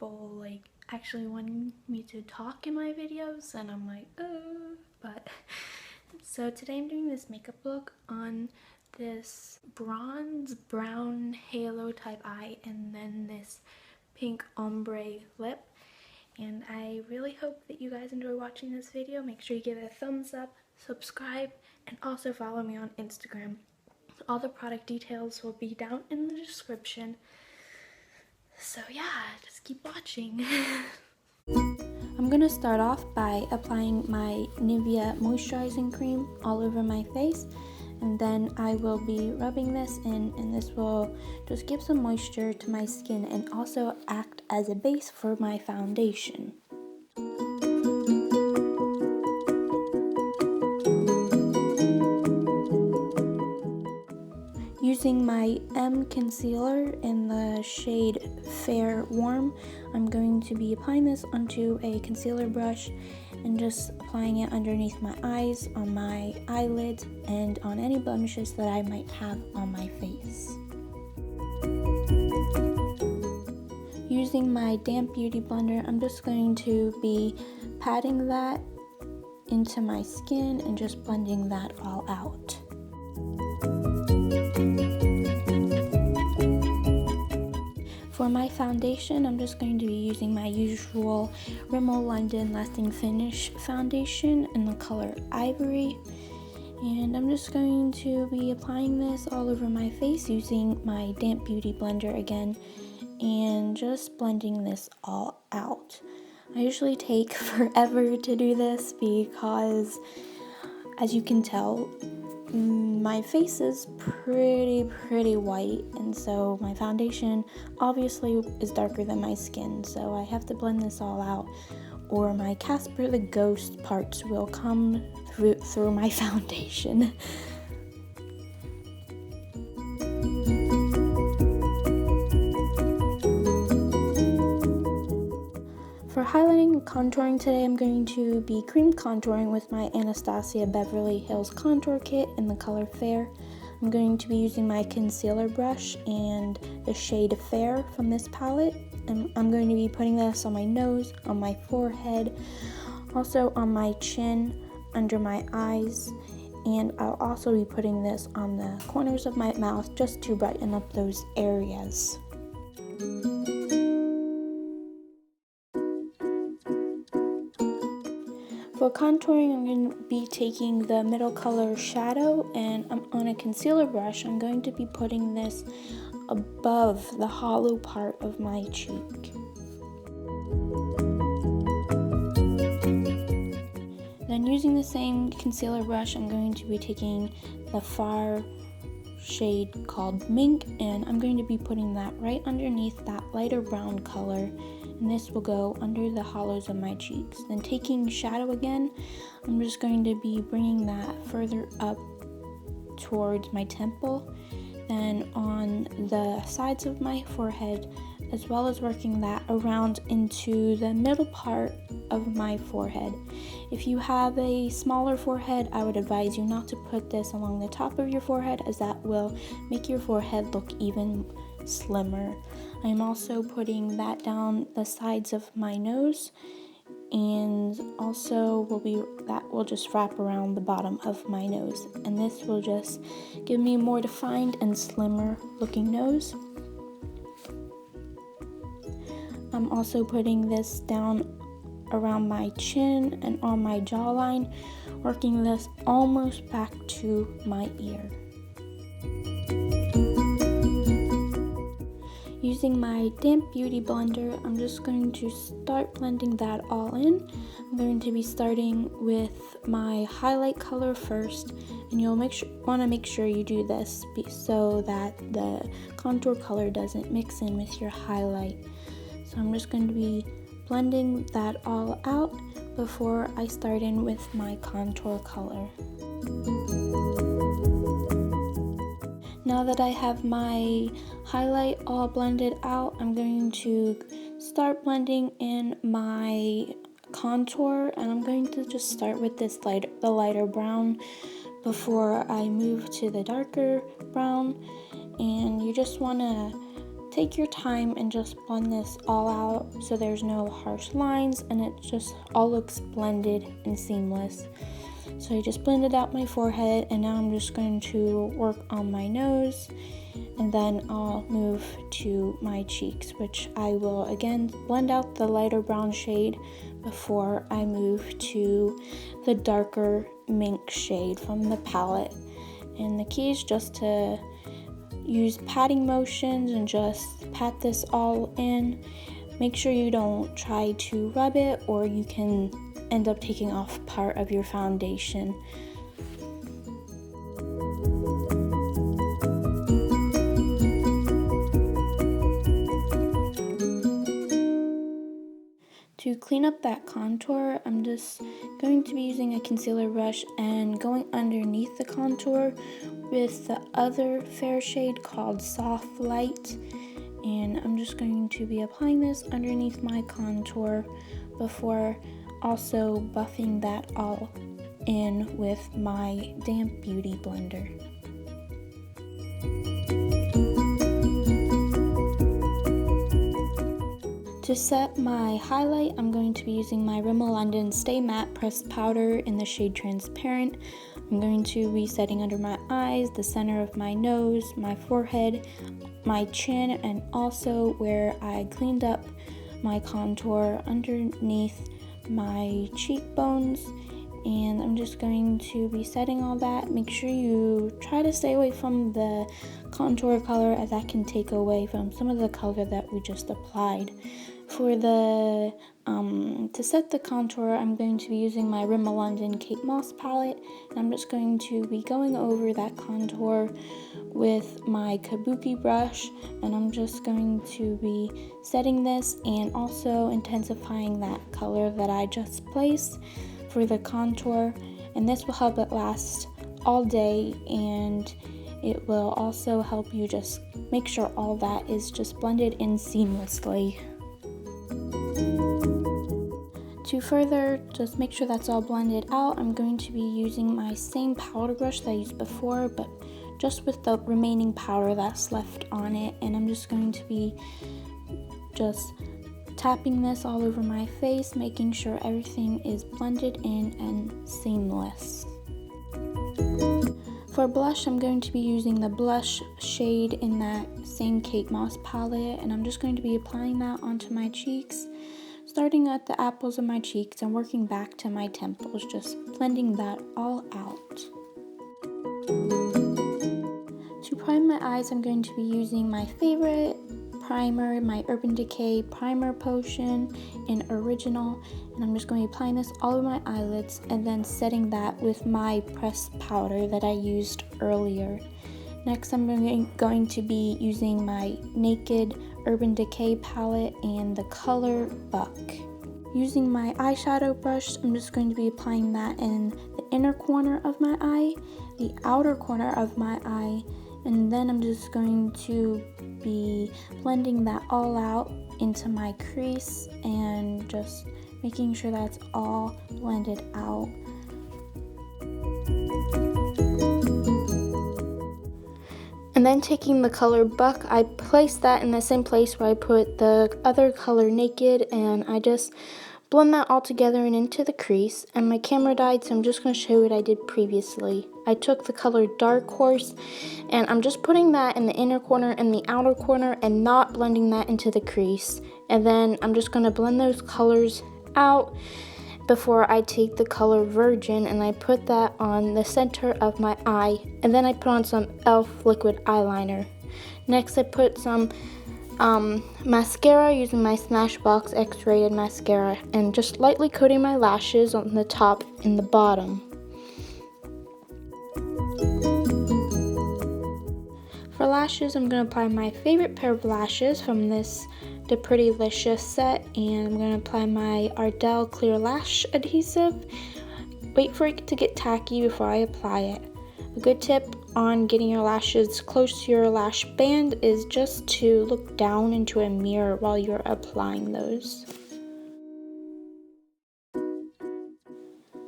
people like actually wanting me to talk in my videos, and I'm like, but so today I'm doing this makeup look on this bronze brown halo type eye and then this pink ombre lip. And I really hope that you guys enjoy watching this video. Make sure you give it a thumbs up, subscribe, and also follow me on Instagram. All the product details will be down in the description. So yeah, just keep watching. I'm gonna start off by applying my Nivea moisturizing cream all over my face, and then I will be rubbing this in, and this will just give some moisture to my skin and also act as a base for my foundation. Using my M concealer in the shade Fair Warm, I'm going to be applying this onto a concealer brush and just applying it underneath my eyes, on my eyelids, and on any blemishes that I might have on my face. Using my damp beauty blender, I'm just going to be patting that into my skin and just blending that all out. For my foundation, I'm just going to be using my usual Rimmel London Lasting Finish foundation in the color Ivory. And I'm just going to be applying this all over my face using my damp beauty blender again and just blending this all out. I usually take forever to do this because, as you can tell, my face is pretty white, and so my foundation obviously is darker than my skin, so I have to blend this all out or my Casper the Ghost parts will come through my foundation. For highlighting and contouring today, I'm going to be cream contouring with my Anastasia Beverly Hills Contour Kit in the color Fair. I'm going to be using my concealer brush and the shade Fair from this palette. And I'm going to be putting this on my nose, on my forehead, also on my chin, under my eyes, and I'll also be putting this on the corners of my mouth just to brighten up those areas. For contouring, I'm going to be taking the middle color Shadow, and I'm on a concealer brush. I'm going to be putting this above the hollow part of my cheek. Then using the same concealer brush, I'm going to be taking the far shade called Mink, and I'm going to be putting that right underneath that lighter brown color. And this will go under the hollows of my cheeks. Then taking Shadow again, I'm just going to be bringing that further up towards my temple, then on the sides of my forehead, as well as working that around into the middle part of my forehead. If you have a smaller forehead, I would advise you not to put this along the top of your forehead, as that will make your forehead look even slimmer. I'm also putting that down the sides of my nose, and also that will just wrap around the bottom of my nose, and this will just give me a more defined and slimmer looking nose. I'm also putting this down around my chin and on my jawline, working this almost back to my ear. Using my damp beauty blender, I'm just going to start blending that all in. I'm going to be starting with my highlight color first, and you'll want to make sure you do this so that the contour color doesn't mix in with your highlight. So I'm just going to be blending that all out before I start in with my contour color. Now that I have my highlight all blended out, I'm going to start blending in my contour, and I'm going to just start with the lighter brown before I move to the darker brown. And you just want to take your time and just blend this all out so there's no harsh lines and it just all looks blended and seamless. So I just blended out my forehead, and now I'm just going to work on my nose, and then I'll move to my cheeks, which I will again blend out the lighter brown shade before I move to the darker mink shade from the palette. And the key is just to use patting motions and just pat this all in. Make sure you don't try to rub it, or you can end up taking off part of your foundation. To clean up that contour, I'm just going to be using a concealer brush and going underneath the contour with the other fair shade called Soft Light. And I'm just going to be applying this underneath my contour before also buffing that all in with my damp beauty blender. To set my highlight, I'm going to be using my Rimmel London Stay Matte Pressed Powder in the shade Transparent. I'm going to be setting under my eyes, the center of my nose, my forehead, my chin, and also where I cleaned up my contour underneath my cheekbones. And I'm just going to be setting all that. Make sure you try to stay away from the contour color, as that can take away from some of the color that we just applied. For the to set the contour, I'm going to be using my Rimmel London Kate Moss palette, and I'm just going to be going over that contour with my Kabuki brush, and I'm just going to be setting this and also intensifying that color that I just placed for the contour, and this will help it last all day, and it will also help you just make sure all that is just blended in seamlessly. To further just make sure that's all blended out, I'm going to be using my same powder brush that I used before, but just with the remaining powder that's left on it, and I'm just going to be just tapping this all over my face, making sure everything is blended in and seamless. For blush, I'm going to be using the blush shade in that same Kate Moss palette, and I'm just going to be applying that onto my cheeks, starting at the apples of my cheeks and working back to my temples, just blending that all out. To prime my eyes, I'm going to be using my favorite primer, my Urban Decay Primer Potion in Original, and I'm just going to be applying this all over my eyelids and then setting that with my pressed powder that I used earlier. Next, I'm going to be using my Naked Urban Decay palette and the color Buck. Using my eyeshadow brush, I'm just going to be applying that in the inner corner of my eye, the outer corner of my eye, and then I'm just going to be blending that all out into my crease and just making sure that's all blended out. And then taking the color Buck, I placed that in the same place where I put the other color Naked, and I just blend that all together and into the crease. And my camera died, so I'm just going to show you what I did previously. I took the color Dark Horse, and I'm just putting that in the inner corner and the outer corner and not blending that into the crease. And then I'm just going to blend those colors out before I take the color Virgin, and I put that on the center of my eye, and then I put on some e.l.f. liquid eyeliner. Next, I put some mascara using my Smashbox X-rated mascara, and just lightly coating my lashes on the top and the bottom. For lashes, I'm going to apply my favorite pair of lashes from this The Prettylicious set, and I'm going to apply my Ardell Clear Lash Adhesive. Wait for it to get tacky before I apply it. A good tip on getting your lashes close to your lash band is just to look down into a mirror while you're applying those.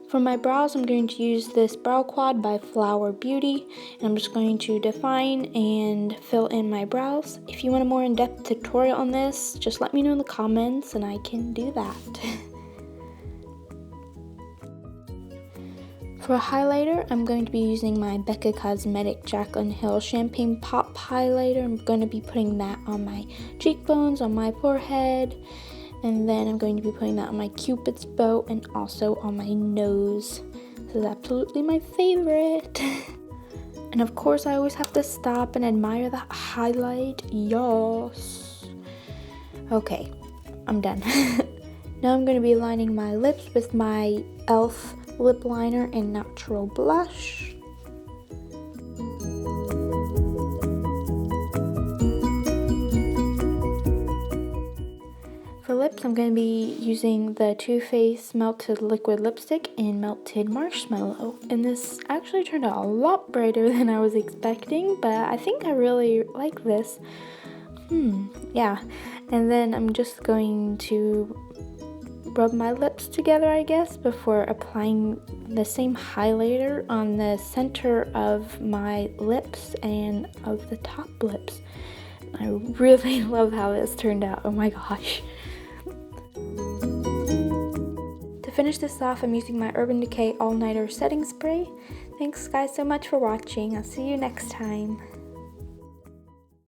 For my brows, I'm going to use this Brow Quad by Flower Beauty, and I'm just going to define and fill in my brows. If you want a more in-depth tutorial on this, just let me know in the comments and I can do that. For a highlighter, I'm going to be using my Becca Cosmetic Jaclyn Hill Champagne Pop Highlighter. I'm going to be putting that on my cheekbones, on my forehead, and then I'm going to be putting that on my Cupid's bow and also on my nose. This is absolutely my favorite. And of course, I always have to stop and admire that highlight. Yes. Okay, I'm done. Now I'm going to be lining my lips with my e.l.f. lip liner and natural blush. For lips, I'm going to be using the Too Faced Melted Liquid Lipstick in Melted Marshmallow. And this actually turned out a lot brighter than I was expecting, but I think I really like this. Yeah. And then I'm just going to rub my lips together, I guess, before applying the same highlighter on the center of my lips and of the top lips. I really love how this turned out. Oh my gosh. To finish this off, I'm using my Urban Decay All Nighter Setting Spray. Thanks guys so much for watching. I'll see you next time.